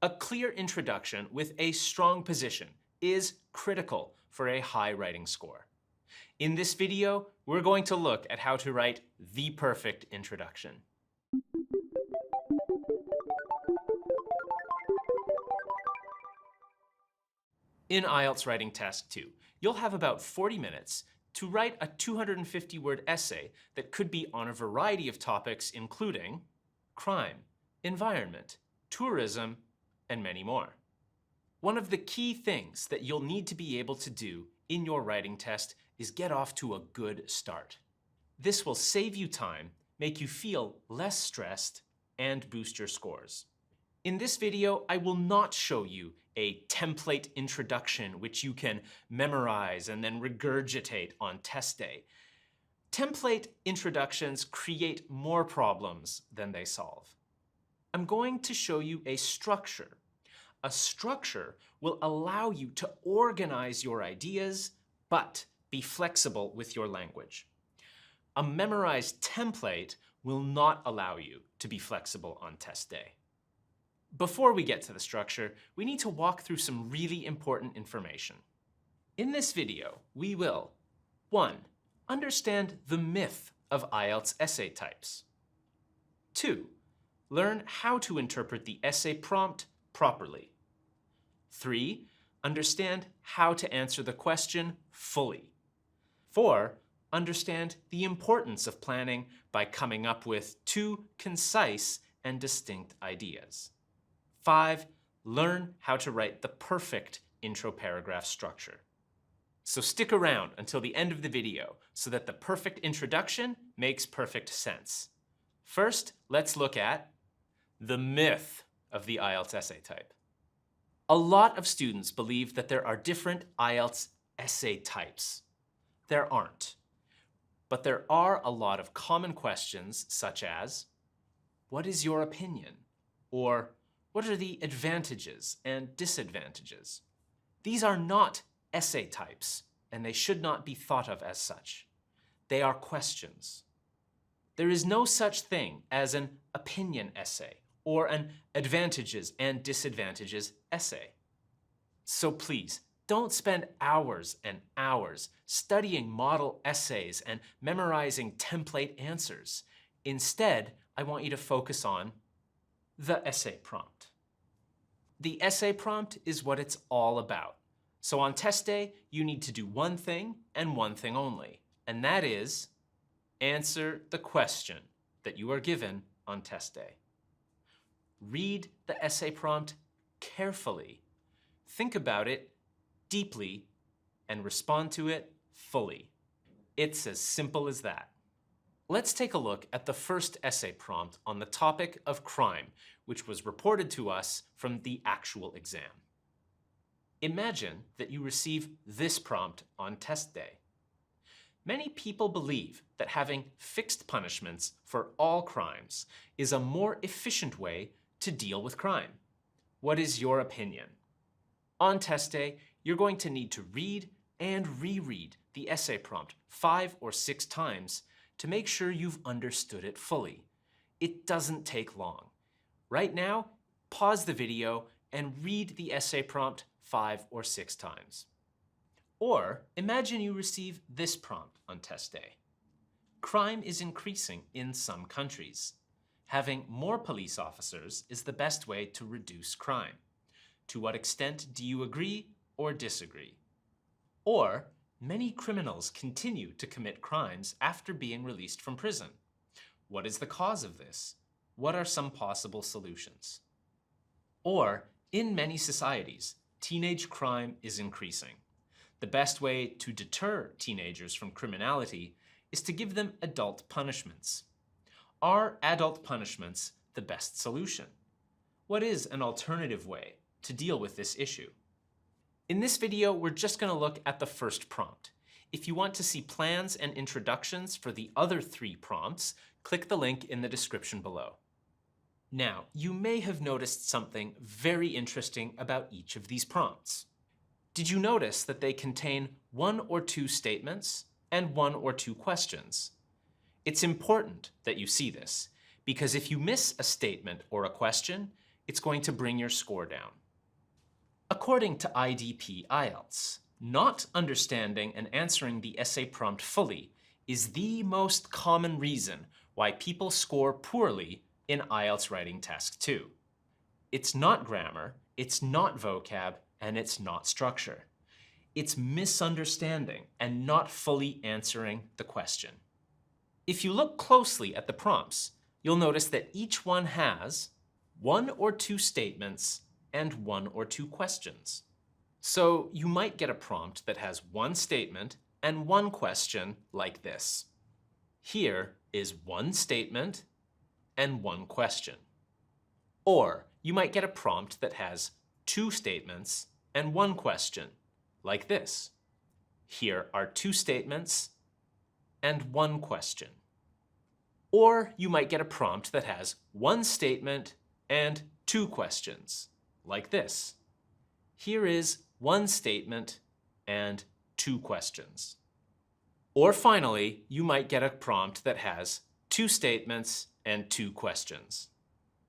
A clear introduction with a strong position is critical for a high writing score. In this video, we're going to look at how to write the perfect introduction. In IELTS Writing Task 2, you'll have about 40 minutes to write a 250-word essay that could be on a variety of topics including crime, environment, tourism, and many more. One of the key things that you'll need to be able to do in your writing test is get off to a good start. This will save you time, make you feel less stressed, and boost your scores. In this video, I will not show you a template introduction which you can memorize and then regurgitate on test day. Template introductions create more problems than they solve. I'm going to show you a structure. A structure will allow you to organize your ideas, but be flexible with your language. A memorized template will not allow you to be flexible on test day. Before we get to the structure, we need to walk through some really important information. In this video, we will 1. Understand the myth of IELTS essay types. 2. Learn how to interpret the essay prompt properly. 3. Understand how to answer the question fully. 4. Understand the importance of planning by coming up with 2 concise and distinct ideas. 5. Learn how to write the perfect intro paragraph structure. So stick around until the end of the video so that the perfect introduction makes perfect sense. First, let's look at the myth of the IELTS essay type. A lot of students believe that there are different IELTS essay types. There aren't. But there are a lot of common questions such as, what is your opinion? Or, what are the advantages and disadvantages? These are not essay types, and they should not be thought of as such. They are questions. There is no such thing as an opinion essay or an advantages and disadvantages essay. So please, don't spend hours and hours studying model essays and memorizing template answers. Instead, I want you to focus on the essay prompt. The essay prompt is what it's all about. So on test day, you need to do one thing and one thing only, and that is answer the question that you are given on test day. Read the essay prompt carefully, think about it deeply, and respond to it fully. It's as simple as that. Let's take a look at the first essay prompt on the topic of crime, which was reported to us from the actual exam. Imagine that you receive this prompt on test day. Many people believe that having fixed punishments for all crimes is a more efficient way to deal with crime. What is your opinion? On test day, you're going to need to read and reread the essay prompt 5 or 6 times to make sure you've understood it fully. It doesn't take long. Right now, pause the video and read the essay prompt 5 or 6 times. Or imagine you receive this prompt on test day. Crime is increasing in some countries. Having more police officers is the best way to reduce crime. To what extent do you agree or disagree? Or, many criminals continue to commit crimes after being released from prison. What is the cause of this? What are some possible solutions? Or, in many societies, teenage crime is increasing. The best way to deter teenagers from criminality is to give them adult punishments. Are adult punishments the best solution? What is an alternative way to deal with this issue? In this video, we're just going to look at the first prompt. If you want to see plans and introductions for the other 3 prompts, click the link in the description below. Now, you may have noticed something very interesting about each of these prompts. Did you notice that they contain 1 or 2 statements and 1 or 2 questions? It's important that you see this, because if you miss a statement or a question, it's going to bring your score down. According to IDP IELTS, not understanding and answering the essay prompt fully is the most common reason why people score poorly in IELTS Writing Task 2. It's not grammar, it's not vocab, and it's not structure. It's misunderstanding and not fully answering the question. If you look closely at the prompts, you'll notice that each one has 1 or 2 statements and 1 or 2 questions. So you might get a prompt that has 1 statement and 1 question like this. Here is 1 statement and 1 question. Or you might get a prompt that has 2 statements and 1 question like this. Here are 2 statements and 1 question. Or you might get a prompt that has 1 statement and 2 questions like this. Here is 1 statement and 2 questions. Or finally, you might get a prompt that has 2 statements and 2 questions.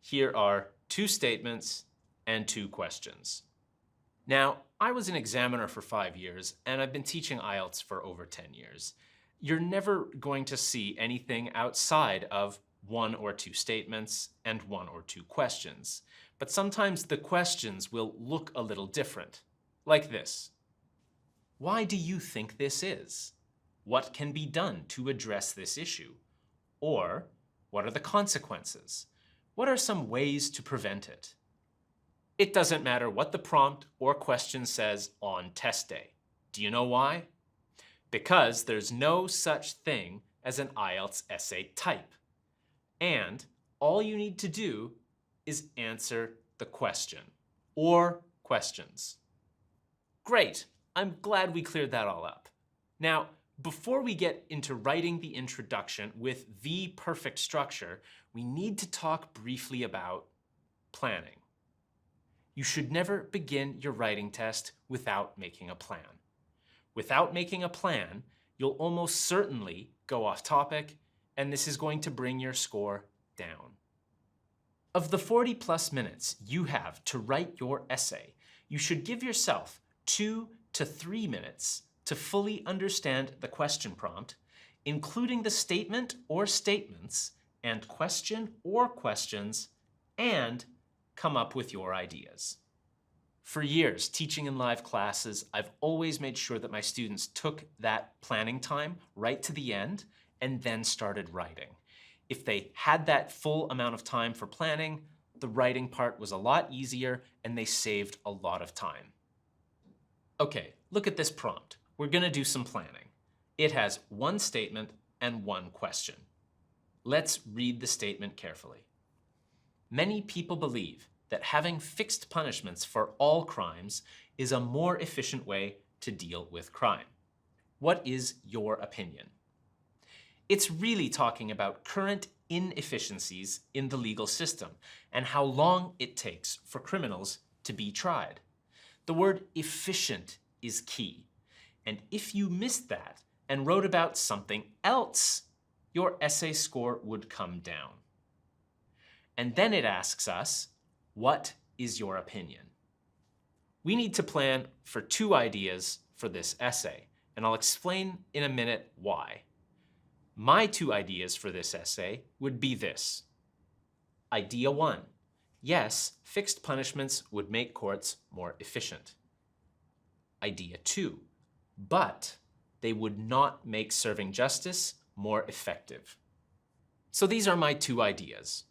Here are 2 statements and 2 questions. Now, I was an examiner for 5 years, and I've been teaching IELTS for over 10 years. You're never going to see anything outside of 1 or 2 statements and 1 or 2 questions. But sometimes the questions will look a little different, like this. Why do you think this is? What can be done to address this issue? Or, what are the consequences? What are some ways to prevent it? It doesn't matter what the prompt or question says on test day. Do you know why? Because there's no such thing as an IELTS essay type. And all you need to do is answer the question or questions. Great, I'm glad we cleared that all up. Now, before we get into writing the introduction with the perfect structure, we need to talk briefly about planning. You should never begin your writing test without making a plan. Without making a plan, you'll almost certainly go off topic, and this is going to bring your score down. Of the 40+ minutes you have to write your essay, you should give yourself 2 to 3 minutes to fully understand the question prompt, including the statement or statements and question or questions, and come up with your ideas. For years, teaching in live classes, I've always made sure that my students took that planning time right to the end and then started writing. If they had that full amount of time for planning, the writing part was a lot easier and they saved a lot of time. Okay, look at this prompt. We're going to do some planning. It has 1 statement and 1 question. Let's read the statement carefully. Many people believe that having fixed punishments for all crimes is a more efficient way to deal with crime. What is your opinion? It's really talking about current inefficiencies in the legal system and how long it takes for criminals to be tried. The word efficient is key. And if you missed that and wrote about something else, your essay score would come down. And then it asks us, what is your opinion? We need to plan for 2 ideas for this essay, and I'll explain in a minute why. My 2 ideas for this essay would be this. Idea 1. Yes, fixed punishments would make courts more efficient. Idea 2. But they would not make serving justice more effective. So these are my 2 ideas.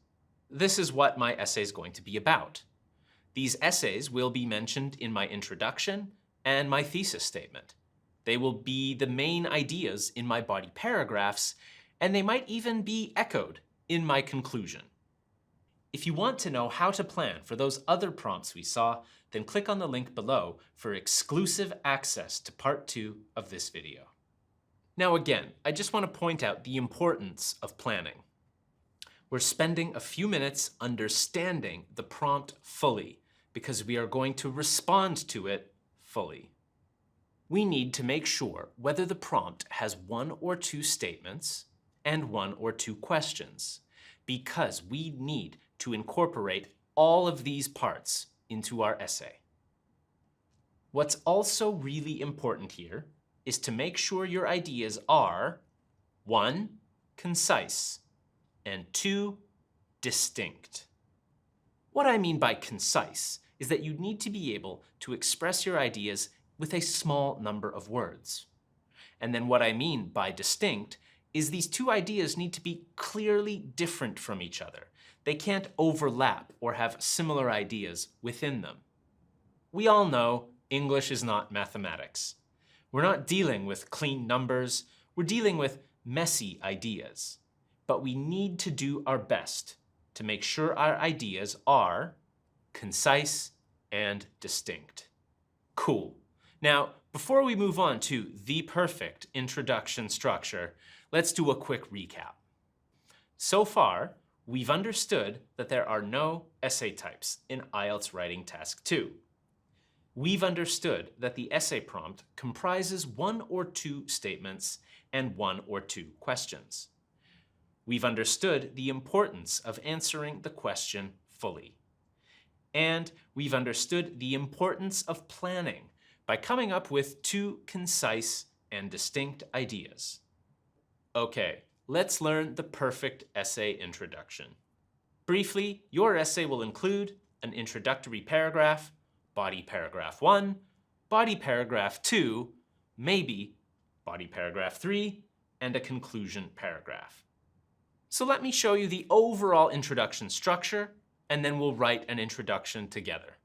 This is what my essay is going to be about. These essays will be mentioned in my introduction and my thesis statement. They will be the main ideas in my body paragraphs, and they might even be echoed in my conclusion. If you want to know how to plan for those other prompts we saw, then click on the link below for exclusive access to part 2 of this video. Now again, I just want to point out the importance of planning. We're spending a few minutes understanding the prompt fully because we are going to respond to it fully. We need to make sure whether the prompt has 1 or 2 statements and 1 or 2 questions because we need to incorporate all of these parts into our essay. What's also really important here is to make sure your ideas are 1. Concise, and 2. Distinct. What I mean by concise is that you need to be able to express your ideas with a small number of words. And then what I mean by distinct is these two ideas need to be clearly different from each other. They can't overlap or have similar ideas within them. We all know English is not mathematics. We're not dealing with clean numbers, we're dealing with messy ideas. But we need to do our best to make sure our ideas are concise and distinct. Cool. Now, before we move on to the perfect introduction structure, let's do a quick recap. So far, we've understood that there are no essay types in IELTS Writing Task 2. We've understood that the essay prompt comprises 1 or 2 statements and 1 or 2 questions. We've understood the importance of answering the question fully. And we've understood the importance of planning by coming up with 2 concise and distinct ideas. Okay, let's learn the perfect essay introduction. Briefly, your essay will include an introductory paragraph, body paragraph 1, body paragraph 2, maybe body paragraph 3, and a conclusion paragraph. So let me show you the overall introduction structure, and then we'll write an introduction together.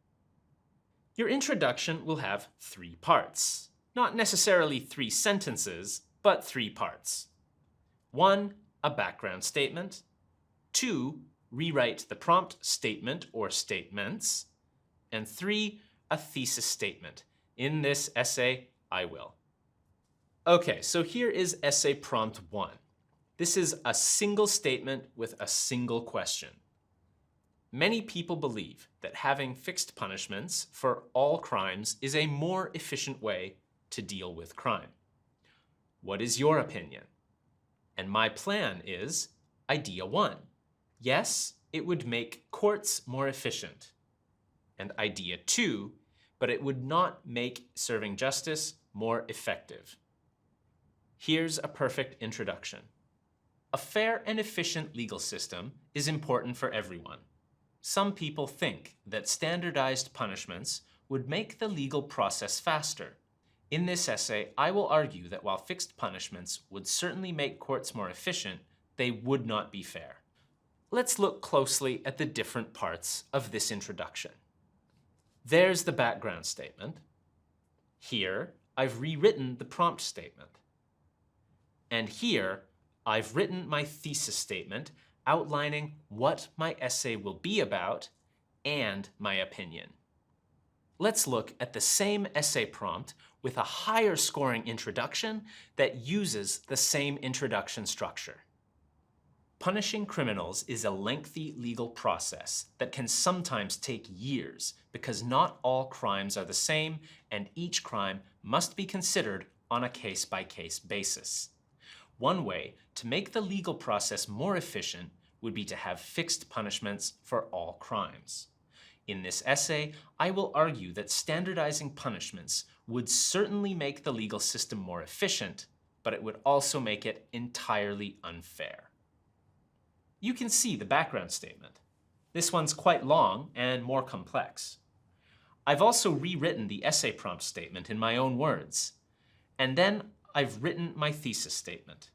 Your introduction will have 3 parts. Not necessarily 3 sentences, but 3 parts. 1, a background statement. 2, rewrite the prompt statement or statements. And 3, a thesis statement. In this essay, I will. Okay, so here is essay prompt 1. This is a single statement with a single question. Many people believe that having fixed punishments for all crimes is a more efficient way to deal with crime. What is your opinion? And my plan is idea 1. Yes, it would make courts more efficient. And idea 2, but it would not make serving justice more effective. Here's a perfect introduction. A fair and efficient legal system is important for everyone. Some people think that standardized punishments would make the legal process faster. In this essay, I will argue that while fixed punishments would certainly make courts more efficient, they would not be fair. Let's look closely at the different parts of this introduction. There's the background statement. Here, I've rewritten the prompt statement. And here, I've written my thesis statement outlining what my essay will be about and my opinion. Let's look at the same essay prompt with a higher scoring introduction that uses the same introduction structure. Punishing criminals is a lengthy legal process that can sometimes take years because not all crimes are the same and each crime must be considered on a case-by-case basis. One way to make the legal process more efficient would be to have fixed punishments for all crimes. In this essay, I will argue that standardizing punishments would certainly make the legal system more efficient, but it would also make it entirely unfair. You can see the background statement. This one's quite long and more complex. I've also rewritten the essay prompt statement in my own words, and then I've written my thesis statement.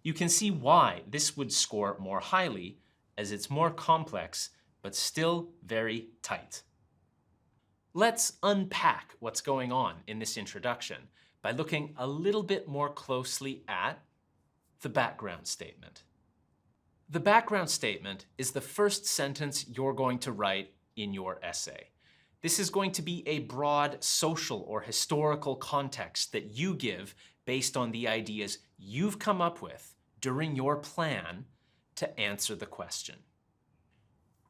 You can see why this would score more highly, as it's more complex, but still very tight. Let's unpack what's going on in this introduction by looking a little bit more closely at the background statement. The background statement is the first sentence you're going to write in your essay. This is going to be a broad social or historical context that you give based on the ideas you've come up with during your plan to answer the question.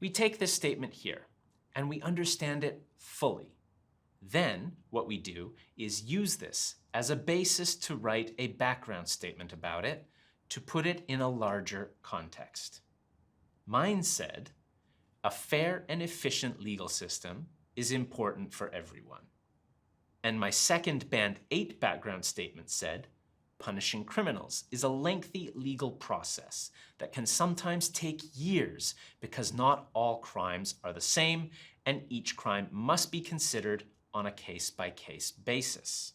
We take this statement here and we understand it fully. Then what we do is use this as a basis to write a background statement about it to put it in a larger context. Mine said, A fair and efficient legal system is important for everyone. And my second Band 8 background statement said, punishing criminals is a lengthy legal process that can sometimes take years because not all crimes are the same and each crime must be considered on a case-by-case basis.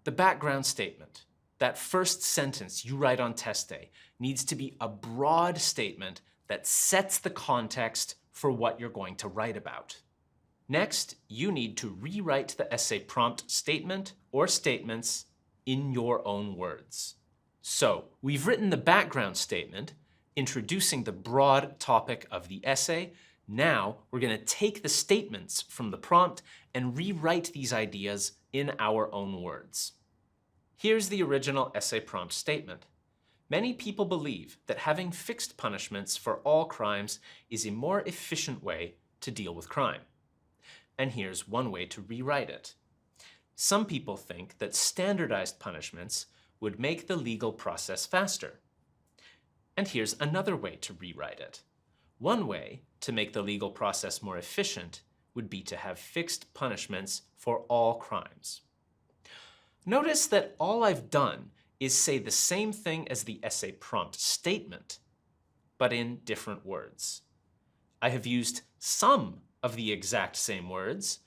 The background statement, that first sentence you write on test day, needs to be a broad statement that sets the context for what you're going to write about. Next, you need to rewrite the essay prompt statement or statements in your own words. So, we've written the background statement, introducing the broad topic of the essay. Now, we're going to take the statements from the prompt and rewrite these ideas in our own words. Here's the original essay prompt statement. Many people believe that having fixed punishments for all crimes is a more efficient way to deal with crime. And here's one way to rewrite it. Some people think that standardized punishments would make the legal process faster. And here's another way to rewrite it. One way to make the legal process more efficient would be to have fixed punishments for all crimes. Notice that all I've done is say the same thing as the essay prompt statement, but in different words. I have used some of the exact same words,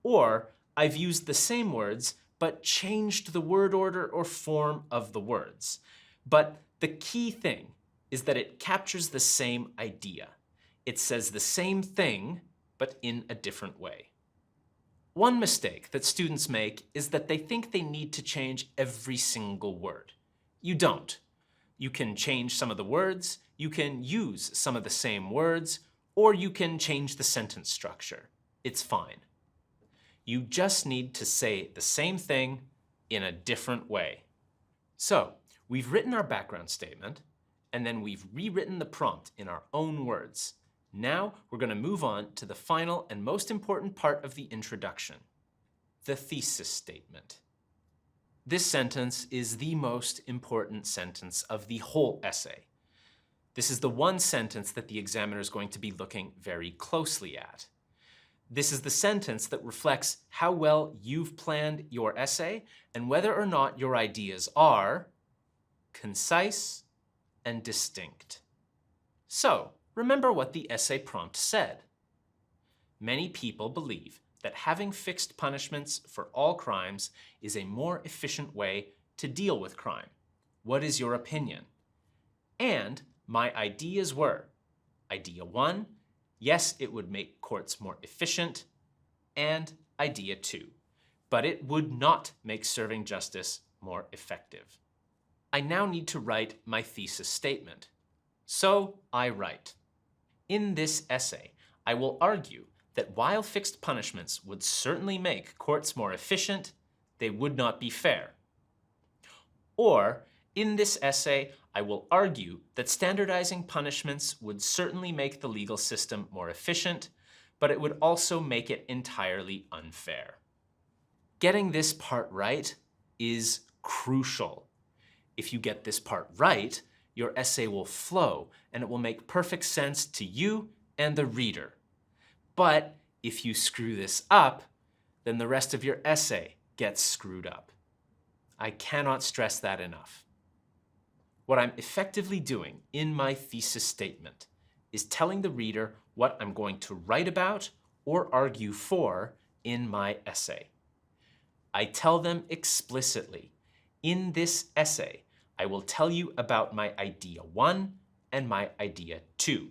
or I've used the same words but changed the word order or form of the words. But the key thing is that it captures the same idea. It says the same thing, but in a different way. One mistake that students make is that they think they need to change every single word. You don't. You can change some of the words, you can use some of the same words, or you can change the sentence structure. It's fine. You just need to say the same thing in a different way. So, we've written our background statement, and then we've rewritten the prompt in our own words. Now, we're going to move on to the final and most important part of the introduction, the thesis statement. This sentence is the most important sentence of the whole essay. This is the one sentence that the examiner is going to be looking very closely at. This is the sentence that reflects how well you've planned your essay and whether or not your ideas are concise and distinct. So, remember what the essay prompt said. Many people believe that having fixed punishments for all crimes is a more efficient way to deal with crime. What is your opinion? And my ideas were, idea 1, yes, it would make courts more efficient, and idea 2, but it would not make serving justice more effective. I now need to write my thesis statement. So I write, in this essay, I will argue that while fixed punishments would certainly make courts more efficient, they would not be fair. Or, in this essay, I will argue that standardizing punishments would certainly make the legal system more efficient, but it would also make it entirely unfair. Getting this part right is crucial. If you get this part right, your essay will flow and it will make perfect sense to you and the reader. But if you screw this up, then the rest of your essay gets screwed up. I cannot stress that enough. What I'm effectively doing in my thesis statement is telling the reader what I'm going to write about or argue for in my essay. I tell them explicitly, in this essay, I will tell you about my idea 1 and my idea 2.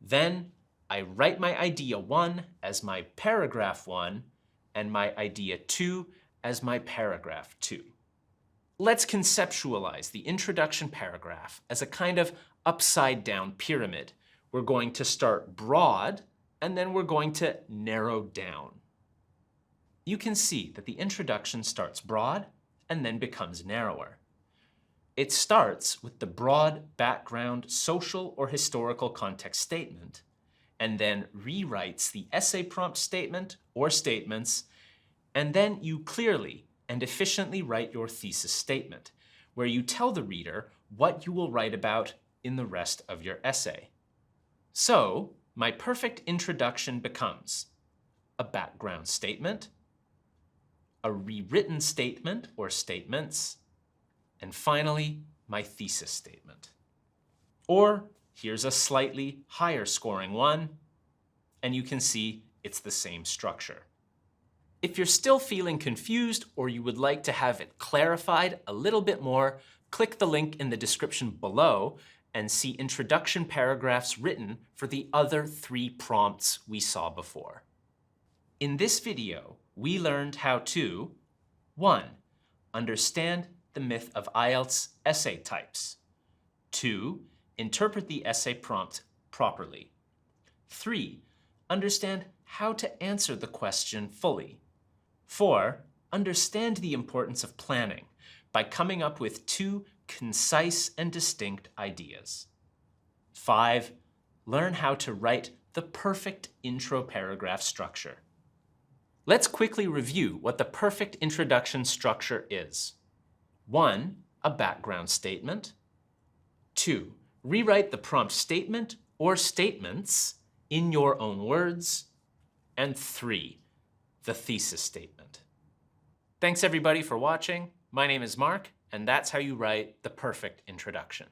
Then I write my idea 1 as my paragraph 1 and my idea 2 as my paragraph 2. Let's conceptualize the introduction paragraph as a kind of upside-down pyramid. We're going to start broad, and then we're going to narrow down. You can see that the introduction starts broad and then becomes narrower. It starts with the broad background social or historical context statement, and then rewrites the essay prompt statement or statements, and then you clearly and efficiently write your thesis statement, where you tell the reader what you will write about in the rest of your essay. So, my perfect introduction becomes a background statement, a rewritten statement or statements, and finally, my thesis statement. Or here's a slightly higher scoring one, and you can see it's the same structure. If you're still feeling confused or you would like to have it clarified a little bit more, click the link in the description below and see introduction paragraphs written for the other 3 prompts we saw before. In this video, we learned how to 1. Understand the myth of IELTS essay types. 2. Interpret the essay prompt properly. 3. Understand how to answer the question fully. 4. Understand the importance of planning by coming up with 2 concise and distinct ideas. 5. Learn how to write the perfect intro paragraph structure. Let's quickly review what the perfect introduction structure is. 1. A background statement. 2. Rewrite the prompt statement or statements in your own words. And 3. The thesis statement. Thanks everybody for watching. My name is Mark, and that's how you write the perfect introduction.